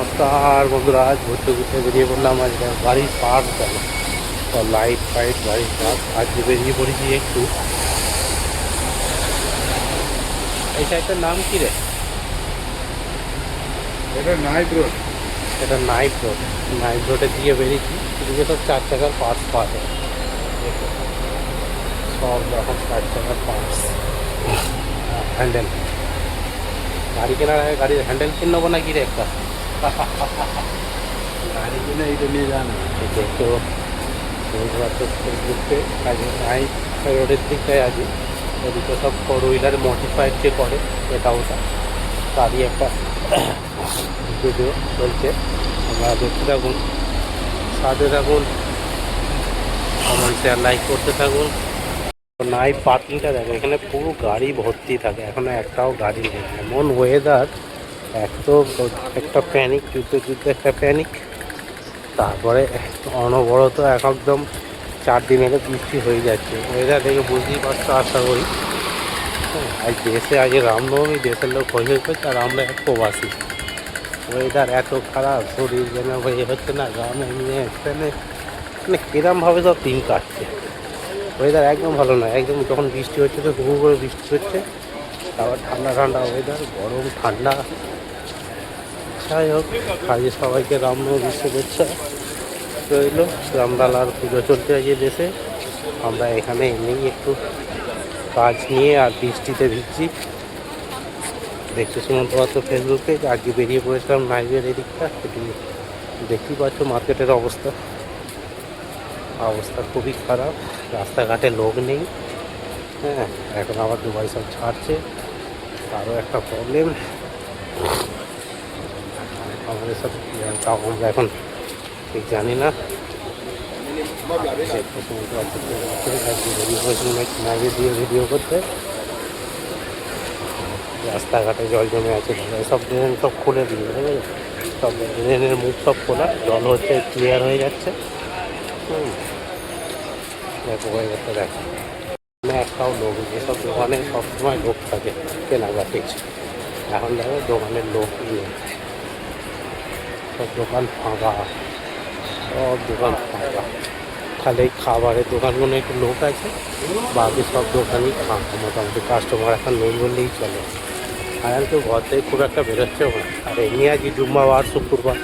নমস্কার বন্ধুরা, আজ ঘুরতে ঘুরতে বেরিয়ে পড়লাম। আজ বাড়ির পার্ক গেল লাইট ফাইট বাড়ির পার্ক। আজ বেরিয়ে পড়েছি একটু। এই সাইডটার নাম কি রে? এটা নাইট রোড। এটা নাইট রোড। নাইট রোডের দিকে বেরিয়েছি। এদিকে সব 4 চাকার পার্টস পাওয়া যায়, সব রকম 4 চাকার পার্টস। হ্যান্ডেল গাড়ি কেনার আগে গাড়ির হ্যান্ডেল কিনে নেবো নাকি রে একটা? গাড়ি কিনে এইটা নিয়ে যান। তো ঘুরতে আগে নাইট রোডের দিকটায় আছি। ওদিকে সব ফোর হুইলার মডিফাইড যে করে এটা ওটা, তারই একটা ভিডিও চলছে। আমরা দেখতে থাকুন, সাথে থাকুন, কমেন্ট শেয়ার লাইক করতে থাকুন। নাইট পার্কিংটা দেখো, এখানে পুরো গাড়ি ভর্তি থাকে, এখনো একটাও গাড়ি নেই। এমন ওয়েদার, একটা প্যানিক, যুদ্ধ একটা প্যানিক। তারপরে অনবরত একদম 4 দিন এলে বৃষ্টি হয়ে যাচ্ছে। ওয়েদার দেখে বুঝতেই পারছো, আশা করি। আজ দেশে আজ রামনবমী, দেশের লোক হয়ে করছে আর আমরা এক প্রবাসী। ওয়েদার এত খারাপ, শরীর যেন হয়ে হচ্ছে না, গ্রামে নিয়ে এখানে মানে কিরমভাবে সব দিন কাটছে। ওয়েদার একদম ভালো নয়, একদম যখন বৃষ্টি হচ্ছে তো হুহু করে বৃষ্টি হচ্ছে, আবার ঠান্ডা ঠান্ডা ওয়েদার, গরম ঠান্ডা। যাই হোক, কাজে সবাইকে রামনবমীর শুভেচ্ছা রইল। রামলালার পুজো চলতে আছে দেশে, আমরা এখানে এমনি একটু কাজ নিয়ে আর বৃষ্টিতে ভিজছি। দেখতে সুমন্ত পাত্র ফেসবুকে আজকে বেরিয়ে পড়েছিলাম নাইজের এদিকটা। একটু দেখতেই পাচ্ছ মার্কেটের অবস্থা খুবই খারাপ, রাস্তাঘাটে লোক নেই। হ্যাঁ, এখন আবার দুবাই সব ছাড়ছে, আরও একটা প্রবলেম আমাদের সাথে। তাও আমরা এখন ঠিক জানি না। বেরিয়ে দিয়ে ভিডিও করতে, রাস্তাঘাটে জল জমে আছে, সব ড্রেন সব খুলে দিয়ে সব ড্রেনের মুখ সব খোলা, জল হচ্ছে ক্লিয়ার হয়ে যাচ্ছে। দেখো ওয়েদারটা দেখো, একটাও লোক নেই। সব দোকানে সবসময় লোক থাকে কেনাকাটি, এখন দেখো দোকানের লোক নেই, সব দোকান ফাঁকা, খালি খাবারের দোকানগুলো একটু লোক আছে, বাকি সব দোকানই ফাঁকা। মোটামুটি কাস্টমার এখন নেই বললেই চলে। আর তো ঘর থেকে খুব একটা বেরোচ্ছেও না। আর এমনি আজকে জুম্মাবার শুক্রবার,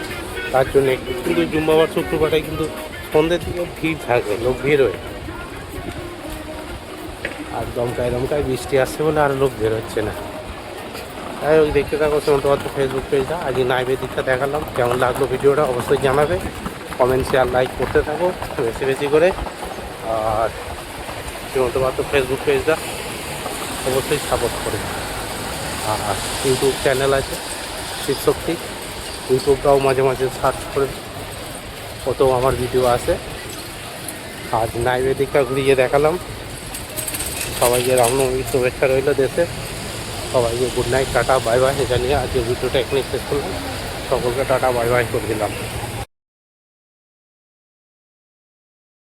তার জন্য একটু, কিন্তু জুম্মাবার শুক্রবারে কিন্তু সন্ধ্যের দিকে ভিড় থাকে, লোক বেরোয়। আর দমকায় বৃষ্টি আসছে বলে আর লোক বেরোচ্ছে না। তাই ওই দেখতে থাকো সুমন্ত পাত্র ফেসবুক পেজটা। আজকে নাইবের দিকটা দেখালাম, কেমন লাগলো ভিডিওটা অবশ্যই জানাবে। কমেন্ট শেয়ার লাইক করতে থাকো বেশি বেশি করে। আর সুমন্ত পাত্র ফেসবুক পেজটা অবশ্যই সাপোর্ট করে। আর ইউটিউব চ্যানেল আছে শিবশক্তি, ইউটিউবটাও মাঝে মাঝে সার্চ করে, কত আমার ভিডিও আসে। আজ নাইবের দিকটা ঘুরিয়ে দেখালাম। সবাইকে রামনবমীর শুভেচ্ছা রইল দেশে। সবাইকে good night, tata, bye bye. এটা নিয়ে আজকে ভিডিওটা এখানে শেষ করলাম। সকলকে টাটা বাই বাই করে দিলাম।